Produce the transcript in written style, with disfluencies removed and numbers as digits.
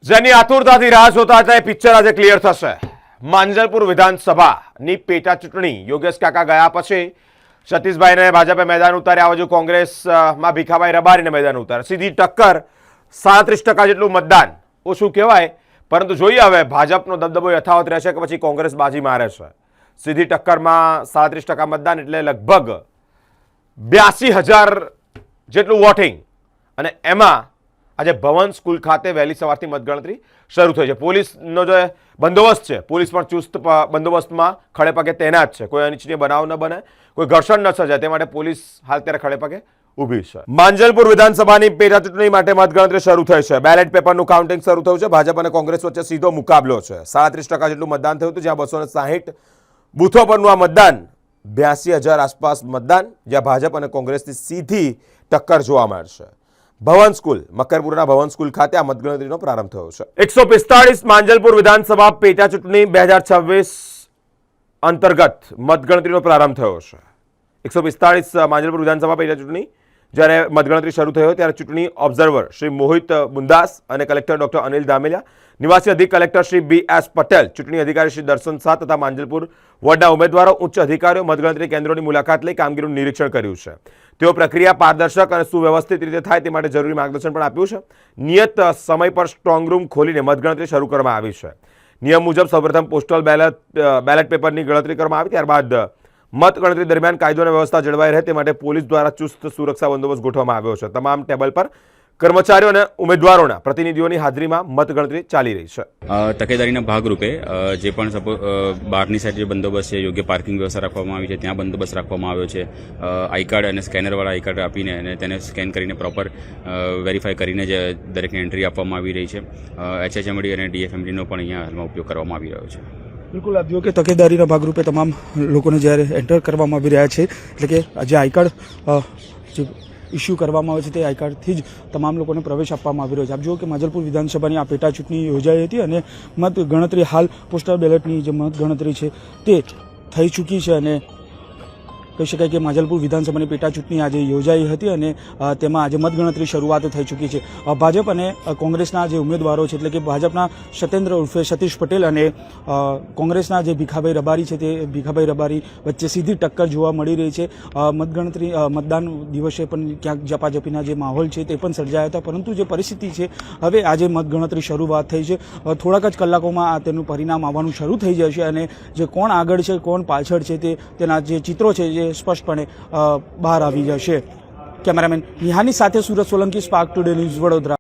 જેની આતુરતાથી રાહ જોતા હતા એ પિક્ચર આજે ક્લિયર થશે। માંજલપુર વિધાનસભાની પેટા ચૂંટણી યોગેશ કાકા ગયા પછી સતીશભાઈને ભાજપે મેદાન ઉતાર્યા। આ બાજુ કોંગ્રેસમાં ભીખાભાઈ રબારીને મેદાન ઉતાર્યા। સીધી ટક્કર 37% જેટલું મતદાન ઓછું કહેવાય, પરંતુ જોઈએ હવે ભાજપનો દબદબો યથાવત રહેશે કે પછી કોંગ્રેસ બાજી મારે છે। સીધી ટક્કરમાં 37% મતદાન એટલે લગભગ 82,000 જેટલું વોટિંગ, અને એમાં આજે ભવન સ્કૂલ ખાતે વહેલી સવારથી મતગણતરી શરૂ થઈ છે। પોલીસનો જે બંદોબસ્ત છે, પોલીસ પણ ચુસ્ત બંદોબસ્તમાં ખડે પગે તૈનાત છે। કોઈ અનિચ્છનીય બનાવ ન બને, કોઈ ઘર્ષણ ન સર્જાય તે માટે પોલીસ હાલ ત્યારે ખડે પગે ઊભી છે। માંજલપુર વિધાનસભાની પેટા ચૂંટણી માટે મતગણતરી શરૂ થઈ છે। બેલેટ પેપરનું કાઉન્ટિંગ શરૂ થયું છે। ભાજપ અને કોંગ્રેસ વચ્ચે સીધો મુકાબલો છે। 37% જેટલું મતદાન થયું હતું, જ્યાં 260 બૂથો પરનું આ મતદાન 82,000 આસપાસ મતદાન, જ્યાં ભાજપ અને કોંગ્રેસની સીધી ટક્કર જોવા મળશે। ભવન સ્કૂલ, મકરપુરના ભવન સ્કૂલ ખાતે આ મતગણતરીનો પ્રારંભ થયો છે। 145 માંજલપુર વિધાનસભા પેટા ચૂંટણી 2026 અંતર્ગત મતગણતરીનો પ્રારંભ થયો છે। 145 માંજલપુર વિધાનસભા પેટા ચૂંટણી જ્યારે મતગણતરી શરૂ થયો ત્યારે ચૂંટણી ઓબ્ઝર્વર શ્રી મોહિત બુંદાસ અને કલેક્ટર ડોક્ટર અનિલ ધામેલિયા, નિવાસી અધિક કલેક્ટર શ્રી BS પટેલ, ચૂંટણી અધિકારી શ્રી દર્શન શાહ તથા માંજલપુર વોર્ડના ઉમેદવારો, ઉચ્ચ અધિકારીઓ મતગણતરી કેન્દ્રોની મુલાકાત લઈ કામગીરીનું નિરીક્ષણ કર્યું છે। તેઓ પ્રક્રિયા પારદર્શક અને સુવ્યવસ્થિત રીતે થાય તે માટે જરૂરી માર્ગદર્શન પણ આપ્યું છે। નિયત સમય પર સ્ટ્રોંગ રૂમ ખોલીને મતગણતરી શરૂ કરવામાં આવી છે। નિયમ મુજબ સૌપ્રથમ પોસ્ટલ બેલેટ પેપરની ગણતરી કરવામાં આવી, ત્યારબાદ મતગણતરી દરમિયાન કાયદો અને વ્યવસ્થા જળવાઈ રહે તે માટે પોલીસ દ્વારા ચુસ્ત સુરક્ષા બંદોબસ્ત ગોઠવવામાં આવ્યો છે। તમામ ટેબલ પર કર્મચારીઓ અને ઉમેદવારોના પ્રતિનિધિઓની હાજરીમાં મતગણતરી ચાલી રહી છે। તકેદારીના ભાગરૂપે જે પણ બહારની સાઈડ જે બંદોબસ્ત છે, યોગ્ય પાર્કિંગ વ્યવસ્થા રાખવામાં આવી છે, ત્યાં બંદોબસ્ત રાખવામાં આવ્યો છે। આઈ કાર્ડ અને સ્કેનરવાળા આઈ કાર્ડ આપીને અને તેને સ્કેન કરીને પ્રોપર વેરીફાઈ કરીને જ દરેકને એન્ટ્રી આપવામાં આવી રહી છે। HHMD અને DFMDનો પણ અહીંયા હાલમાં ઉપયોગ કરવામાં આવી રહ્યો છે। બિલકુલ, આપ જુઓ કે તકેદારીના ભાગરૂપે તમામ લોકોને જ્યારે એન્ટર કરવામાં આવી રહ્યા છે, એટલે કે જે આઈ કાર્ડ ઇસ્યુ કરવામાં આવે છે તે આઈ કાર્ડથી જ તમામ લોકોને પ્રવેશ આપવામાં આવી રહ્યો છે। આપ જુઓ કે માંજલપુર વિધાનસભાની આ પેટા ચૂંટણી યોજાઈ હતી અને મતગણતરી હાલ પોસ્ટલ બેલેટની જે મતગણતરી છે તે થઈ ચૂકી છે અને કહી શકાય કે માંજલપુર વિધાનસભાની પેટા ચૂંટણી આજે યોજાઈ હતી અને તેમાં આજે મતગણતરી શરૂઆત થઈ ચૂકી છે। ભાજપ અને કોંગ્રેસના જે ઉમેદવારો છે, એટલે કે ભાજપના સત્યેન્દ્ર ઉર્ફે સતીશ પટેલ અને કોંગ્રેસના જે ભીખાભાઈ રબારી છે તે ભીખાભાઈ રબારી વચ્ચે સીધી ટક્કર જોવા મળી રહી છે। મતદાન દિવસે પણ ક્યાંક ઝપાઝપીના જે માહોલ છે તે પણ સર્જાયા હતા, પરંતુ જે પરિસ્થિતિ છે હવે આજે મતગણતરી શરૂઆત થઈ છે। થોડાક જ કલાકોમાં તેનું પરિણામ આવવાનું શરૂ થઈ જશે અને જે કોણ આગળ છે કોણ પાછળ છે તેના જે ચિત્રો છે જે સ્પષ્ટપણે બહાર આવી જશે। કેમેરામેન નિહાની સાથે Surat Solanki, spark today news, Vadodara.